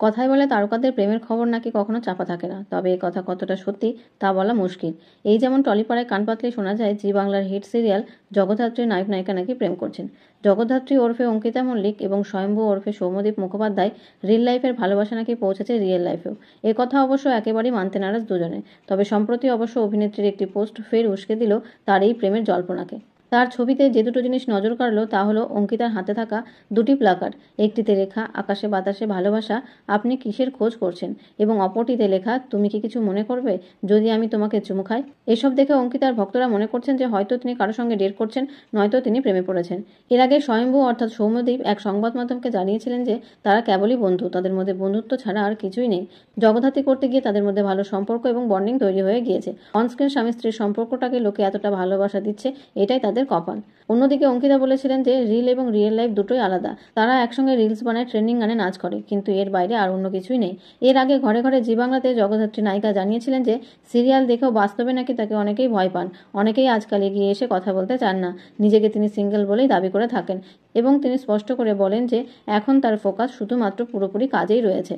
কথায় বলে তারকাদের প্রেমের খবর নাকি কখনো চাপা থাকে না, তবে এ কথা কতটা সত্যি তা বলা মুশকিল। এই যেমন টলিপাড়ায় কান পাতলেই শোনা যায় জি বাংলার হিট সিরিয়াল জগদ্ধাত্রী নায়ক নায়িকা নাকি প্রেম করছেন। জগদ্ধাত্রী ওরফে অঙ্কিতা মল্লিক এবং স্বয়ম্ভু ওরফে সৌম্যদীপ মুখোপাধ্যায় রিল লাইফের ভালোবাসা নাকি পৌঁছেছে রিয়েল লাইফেও। এ কথা অবশ্য একেবারেই মানতে নারাজ দুজনে। তবে সম্প্রতি অবশ্য অভিনেত্রীর একটি পোস্ট ফের উস্কে দিল তার এই প্রেমের জল্পনাকে। তার ছবিতে যে দুটো জিনিস নজর কাড়লো তা হলো অঙ্কিতার হাতে থাকা দুটি প্লাকার্ড, একটিতে লেখা আকাশে বাতাসে ভালোবাসা আপনি কিসের খোঁজ করছেন, এবং অপরটিতে লেখা তুমি কি কিছু মনে করবে যদি আমি তোমাকে চুমু খাই। এসব দেখে অঙ্কিতার ভক্তরা মনে করছেন যে হয়তো তিনি কারোর সঙ্গে ডেট করছেন, নয়তো তিনি প্রেমে পড়েছেন। এর আগে স্বয়ম্ভু অর্থাৎ সৌম্যদীপ এক সংবাদ মাধ্যমকে জানিয়েছিলেন যে তারা কেবলই বন্ধু, তাদের মধ্যে বন্ধুত্ব ছাড়া আর কিছুই নেই। জগদ্ধাত্রী করতে গিয়ে তাদের মধ্যে ভালো সম্পর্ক এবং বন্ডিং তৈরি হয়ে গিয়েছে। অনস্ক্রিন স্বামী স্ত্রীর সম্পর্কটাকে লোকে এতটা ভালোবাসা দিচ্ছে, এটাই তাদের কপাল। অন্যদিকে অঙ্কিতা বলেছিলেন যে রিল এবং রিয়েল লাইফ দুটোই আলাদা। তারা একসঙ্গে রিলস বানায়, ট্রেন্ডিং গানে নাচ করে, কিন্তু এর বাইরে আর অন্য কিছুই নেই। এর আগে ঘরে ঘরে জি বাংলাতে জগদ্ধাত্রী নায়িকা জানিয়েছিলেন যে সিরিয়াল দেখেও বাস্তবে নাকি তাকে অনেকেই ভয় পান, অনেকেই আজকাল এগিয়ে এসে কথা বলতে চান না। নিজেকে তিনি সিঙ্গেল বলেই দাবি করে থাকেন এবং তিনি স্পষ্ট করে বলেন যে এখন তার ফোকাস শুধুমাত্র পুরোপুরি কাজেই রয়েছে।